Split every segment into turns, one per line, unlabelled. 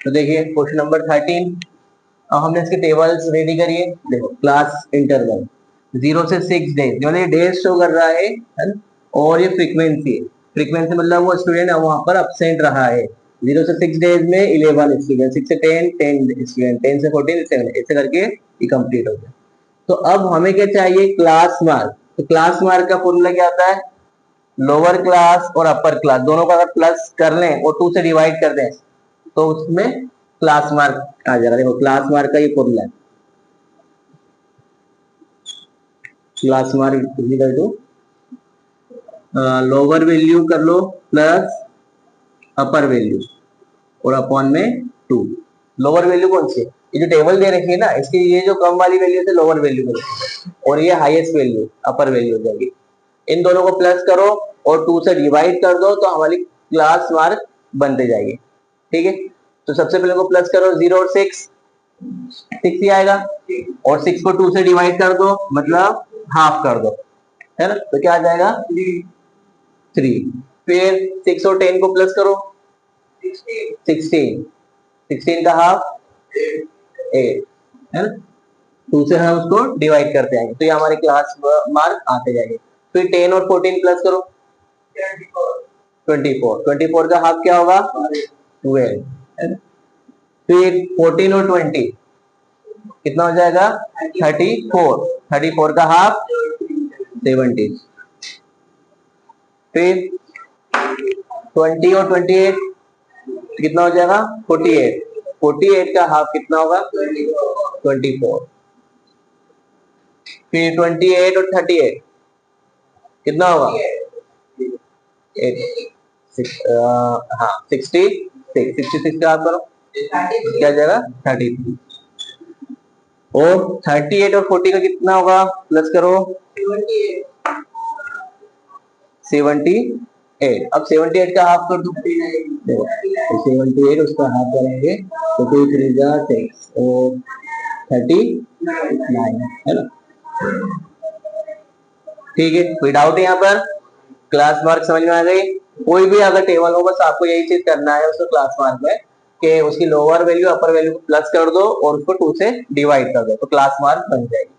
तो देखिए question number 13। अब हमने इसके टेबल्स रेडी करिए। देखो क्लास इंटरवल 0 से 6 डेज, मतलब ये डेज शो कर रहा है ना? और ये फ्रीक्वेंसी है। फ्रीक्वेंसी मतलब वो स्टूडेंट वहां पर अब्सेंट रहा है। 0 से 6 डेज में 11 स्टूडेंट, 6 से 10 10 स्टूडेंट, 10 से 14 7, ऐसे करके ये कंप्लीट हो गया। तो अब हमें क्या चाहिए? Class mark. तो क्लास मार्क का फॉर्मूला क्या होता है? लोअर क्लास और अपर क्लास दोनों का अगर प्लस कर लें और 2 से डिवाइड कर दें तो उसमें क्लास मार्क आ जाएगा। देखो क्लास मार्क का ये फॉर्मूला है। Class mark equal to lower value कर लो प्लस अपर वैल्यू और अपॉन में 2। लोअर वैल्यू कौन सी है? ये जो टेबल दे रखी है ना, इसकी ये जो कम वाली वैल्यू है लोअर वैल्यू है और ये हाईएस्ट वैल्यू अपर वैल्यू हो जाएगी। इन दोनों को प्लस करो और 2 से डिवाइड कर दो तो हमारी क्लास मार्क बनते जाएगी। ठीक है, तो सबसे पहले को प्लस करो 0 और 6 ही आएगा और 6 को 2 से डिवाइड कर दो मतलब हाफ कर दो, है ना? तो क्या आ जाएगा? 3। फिर 6 और 10 को प्लस करो 16, 16 का हाफ 8, है ना? 2 से हम उसको डिवाइड करते आएंगे तो ये हमारे क्लास मार्क आते जाएंगे। फिर 10 और 14 प्लस करो 24, 24 का हाफ क्या होगा? 12, है ना? फिर 14 और 20 कितना हो जाएगा? 34, 34 का हाफ 70। फिर 20 और 28 कितना हो जाएगा? 48, 48 का हाफ कितना होगा? 24। फिर 28 और 38 कितना होगा? हाँ 66 का हाफ करो क्या जाएगा? 33। और 38 और 40 का कितना होगा? प्लस करो 78। अब 78 का हाफ कर दो। देखो 78 उसका हाफ करेंगे तो 2 3 जा 6 और 39, है ना? ठीक है, कोई डाउट है यहाँ पर? क्लास मार्क समझ में आ गई? कोई भी अगर टेबल हो बस आपको यही चीज करना है उसको क्लास मार्क में कि उसकी लोअर वैल्यू अपर वैल्यू को प्लस कर दो और उसको 2 से डिवाइड कर दो तो क्लास मार्क बन जाएगी।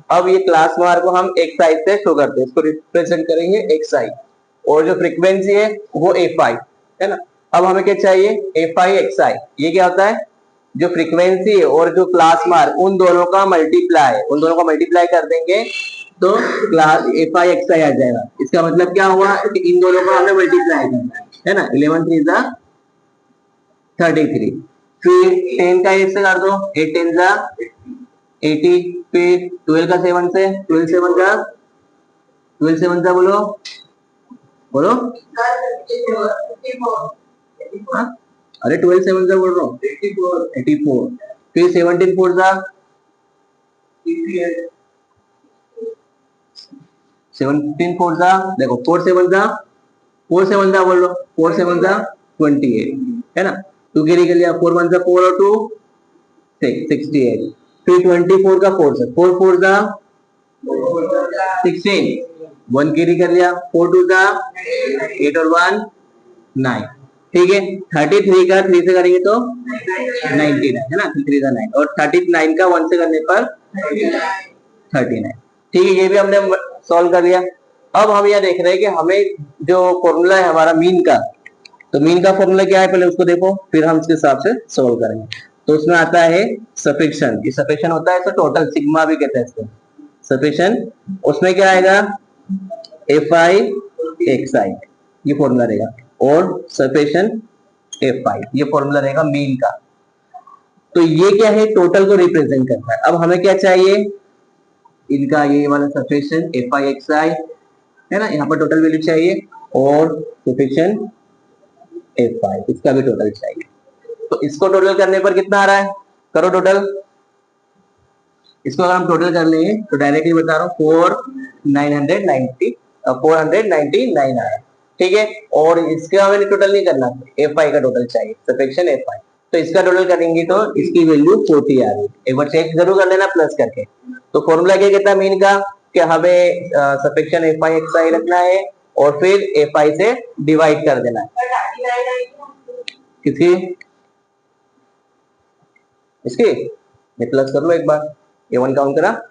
अब ये क्लास मार्क को हम एक साइड से शो करते हैं, इसको रिप्रेजेंट करेंगे एक साइड और जो फ्रीक्वेंसी है वो Fi, है ना? अब हमें क्या चाहिए? Fi Xi। ये क्या होता है? जो फ्रीक्वेंसी है और जो क्लास मार्क उन दोनों का मल्टीप्लाई, उन दोनों का मल्टीप्लाई कर देंगे तो क्लास Fi Xi आ जाएगा। इसका मतलब क्या हुआ कि इन दोनों का हमने मल्टीप्लाई करना है ना? 11 3 जा 33। फिर 10 का 8 से कर दो 8 10 जा 80। फिर 12 का 7 से 12 7 जा 12 7 जा बोलो बोलो हाँ? अरे 12 7 जा बोल रहा हूँ 84। फिर 17 4 जा 17 4 जा देखो 4 7 जा 4 7 जा बोल लो 4 7 जा 28, है ना? 2 कैरी कर लिया 4 1 जा 4 और 2 6 68। फिर 24 का 4 से 4 4 जा 16, 1 कैरी कर लिया 4 2 जा 8 और 1 9। ठीक है, 33 का 3 से करेंगे तो 99, है ना? 3 का 9 और 39 का 1 से करने पर 39। ठीक है, ये भी हमने सॉल्व कर लिया। अब हम यह देख रहे हैं कि हमें जो फॉर्मूला है हमारा मीन का, तो मीन का फॉर्मूला क्या है पहले उसको देखो फिर हम उसके हिसाब से सॉल्व करेंगे। तो उसमें आता है सफिक्शन। ये सफिक्शन होता है तो टोटल सिग्मा भी कहते हैं इसको सफिक्शन। उसमें क्या आएगा? Fi Xi ये फॉर्मूला रहेगा और सफिक्शन Fi ये फॉर्मूला रहेगा मीन का। तो ये क्या है? टोटल को रिप्रेजेंट करता है। अब हमें क्या चाहिए? इनका ये वाला सफिक्शन Fi Xi, है ना? यहाँ पर टोटल वैल्यू चाहिए और सफिक्शन Fi इसका भी टोटल चाहिए। तो इसको टोटल करने पर कितना आ रहा है? करो टोटल। इसको अगर हम टोटल कर लेंगे तो डायरेक्टली बता रहा हूँ 499 आ रहा है। ठीक है, और इसका हमें टोटल नहीं करना, Fi का टोटल चाहिए सफिक्शन Fi। तो इसका टोटल करेंगे तो इसकी वैल्यू 40 आ रही है। एक बार चेक जरूर कर लेना प्लस करके। तो फॉर्मूला क्या कहता है मीन का कि हमें सफिक्शन Fi Xi रखना है और फिर Fi से डिवाइड कर देना है। किसकी? इसके ये प्लस कर लो एक बार, ये 1 काउंट करा,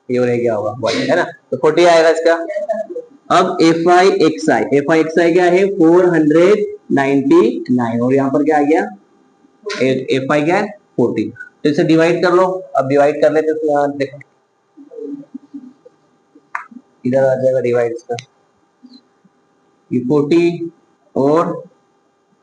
ये रह गया होगा 1, है ना, तो 40 आएगा इसका। अब एफ आई एक्स आई क्या है 499 और यहाँ पर क्या आ गया एफ आई क्या है 40, तो इसे डिवाइड कर लो। अब डिवाइड कर लेते तो यहाँ देखो इधर आ जाएगा डिवाइड इसका, ये 40 और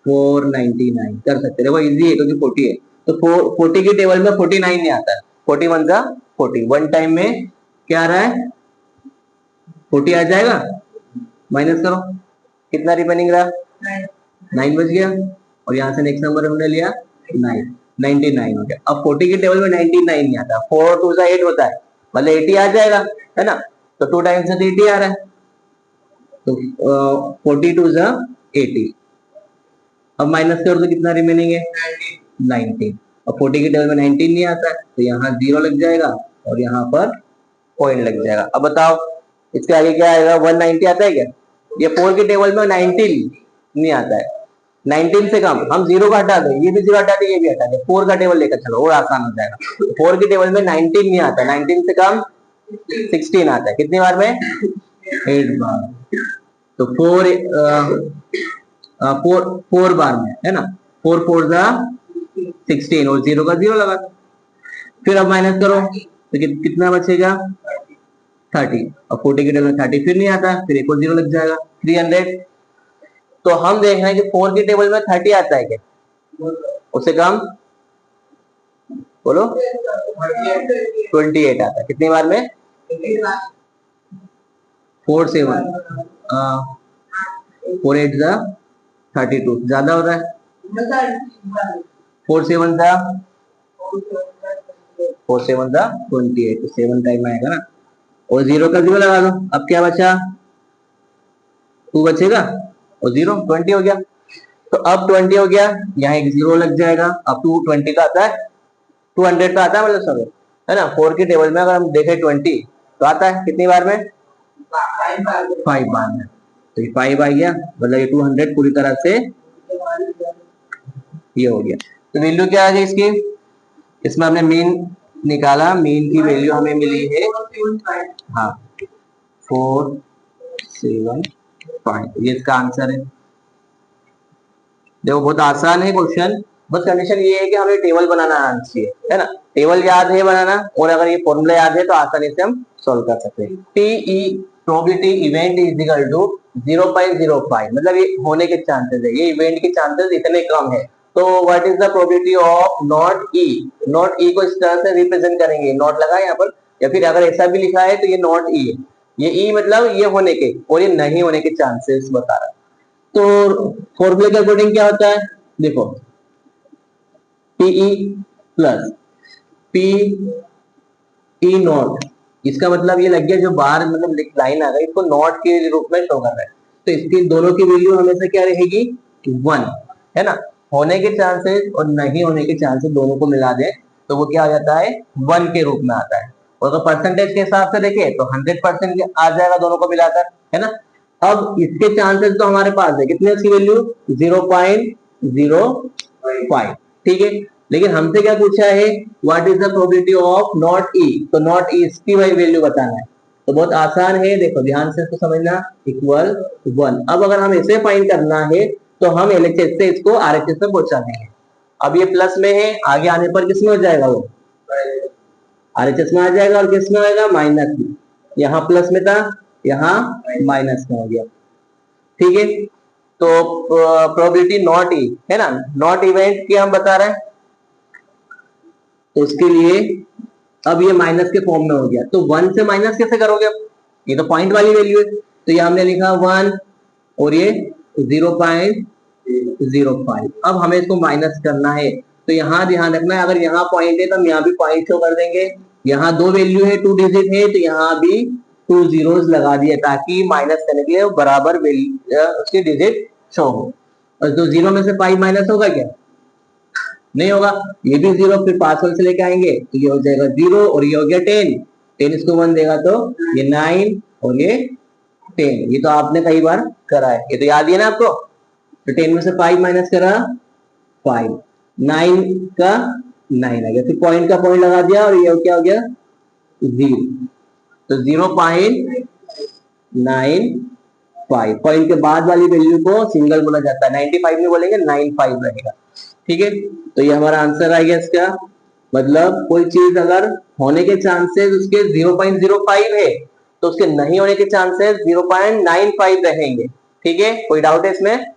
499 कर सकते, देखो इजी है क्योंकि 40 है, तो 40 की टेबल में 49 नहीं आता है, 41 का 40 वन टाइम में क्या आ रहा है 40 आ जाएगा, माइनस करो कितना रिमेनिंग रहा 9 बच गया, और यहाँ से नेक्स्ट नंबर हमने लिया 99 हो गया। अब 40 की टेबल में 99 नहीं आता, 4 2 से 8 होता है, मतलब 80 आ जाएगा, है ना, तो 2 टाइम्स से 80 आ रहा है, तो 42 से 80। अब माइनस कर तो कितना रिमेनिंग है 19, और 40 की टेबल में 19 नहीं आता है, तो यहाँ 0 लग जाएगा और यहाँ पर पॉइंट लग जाएगा। अब बताओ इसके आगे क्या आएगा 190 आता है क्या, ये 4 की टेबल में 19 नहीं आता है, 19 से कम हम 0 का हटा दो, ये भी 0 हटा दे, ये भी हटा दे, 4 का टेबल लेकर चलो और आसान हो जाएगा। 4 की टेबल में 19 नहीं आता, 19 से कम 16 आता है, कितनी बार में 8 बार, तो 4 बार में, है ना, 4 4 जा 16 और 0 का 0 लगा, फिर अब माइनस करो तो कितना बचेगा 30, और 40 की टेबल में 30 फिर नहीं आता, फिर एक और 0 लग जाएगा 300। तो हम देख रहे हैं कि 4 की टेबल में 30 आता है क्या, उससे कम बोलो 28 आता है, कितनी बार में 4 7 4 8 जा 32 ज्यादा हो रहा है, 4 7 जा 28, 7 टाइम आएगा ना, और 0 का 0 लगा दो, अब क्या बचा 2 बचेगा और 0 20 हो गया, तो अब 20 हो गया, यहाँ एक 0 लग जाएगा, अब 220 का आता है 200 का आता है, मतलब सब है ना, 4 की टेबल में अगर हम देखें 20 तो आता है कितनी बार में 5 बार में, तो ये 5 आ गया, मतलब ये 200 पूरी तरह से ये हो गया। तो वैल्यू क्या आ गई इसकी, इसमें हमने मीन निकाला, मीन की वैल्यू हमें मिली है हाँ 475, ये इसका आंसर है। देखो बहुत आसान है क्वेश्चन, बस कंडीशन ये है कि हमें टेबल बनाना आना चाहिए, है ना, टेबल याद है बनाना, और अगर ये फॉर्मूला याद है तो आसानी से हम सॉल्व कर सकते हैं। टीई probability event is equal to 0.05, मतलब ये होने के चांसेस है, ये इवेंट के चांसेस इतने कम है, तो what is the probability of not E, not E को इस तरह से रिप्रेजेंट करेंगे, नॉट लगा यहाँ पर, या फिर अगर ऐसा भी लिखा है तो ये नॉट ई है, ये ई मतलब ये होने के और ये नहीं होने के चांसेस बता रहा है। तो फॉर्मूले के अकॉर्डिंग क्या होता है, देखो PE plus P E not, इसका मतलब ये लग गया जो बाहर मतलब लाइन आ गई इसको नॉट के रूप में शो कर रहा है, तो इसकी दोनों की वैल्यू हमेशा क्या रहेगी 1, है ना, होने के चांसेस और नहीं होने के चांसेस दोनों को मिला दे तो वो क्या आ जाता है 1 के रूप में आता है, और अगर परसेंटेज के हिसाब से देखे तो 100% आ जाएगा दोनों को मिलाकर, है ना। अब इसके चांसेस तो हमारे पास है कितने, इसकी वैल्यू 0.05, ठीक है, लेकिन हमसे क्या पूछा है what is the probability of not E, तो नॉट ई इसकी वही वैल्यू बताना है, तो बहुत आसान है, देखो ध्यान से इसको समझना, इक्वल 1। अब अगर हम इसे फाइंड करना है तो हम एलएचएस से इसको आरएचएस में पहुंचा देंगे, अब ये प्लस में है, आगे आने पर किसमें हो जाएगा वो आरएचएस में आ जाएगा, और किसमें आएगा माइनस में, यहाँ प्लस में था यहाँ माइनस में हो गया, ठीक है। तो प्रोबेबिलिटी नॉट ई है ना, नॉट इवेंट की हम बता रहे हैं, तो उसके लिए अब ये माइनस के फॉर्म में हो गया, तो 1 से माइनस कैसे करोगे, ये तो पॉइंट वाली वैल्यू है, तो ये हमने लिखा 1 और ये 0.05, अब हमें इसको माइनस करना है, तो यहाँ ध्यान रखना है, अगर यहाँ पॉइंट है तो हम यहाँ भी पॉइंट शो कर देंगे, यहाँ 2 वैल्यू है 2 डिजिट है, तो यहाँ भी 2 zeros लगा दिए ताकि माइनस करने के लिए बराबर उसके डिजिट शो हो, और तो 0 में से 5 माइनस होगा क्या, नहीं होगा, ये भी 0, फिर पास से लेके आएंगे तो ये हो जाएगा 0 और ये हो गया 10 इसको 1 देगा तो ये 9 और ये 10, ये तो आपने कई बार करा है, ये तो याद ही है ना आपको, तो 10 में से 5 माइनस करा 5, 9 का 9 आ गया, फिर पॉइंट का पॉइंट लगा दिया और ये क्या हो गया 0, तो 0.95 पॉइंट के बाद वाली वैल्यू को सिंगल बोला जाता है, 95 में बोलेंगे 95 रहेगा। ठीक है, तो ये हमारा आंसर आ गया इसका। मतलब कोई चीज अगर होने के चांसेस उसके 0.05 है तो उसके नहीं होने के चांसेस 0.95 रहेंगे। ठीक है, कोई डाउट है इसमें?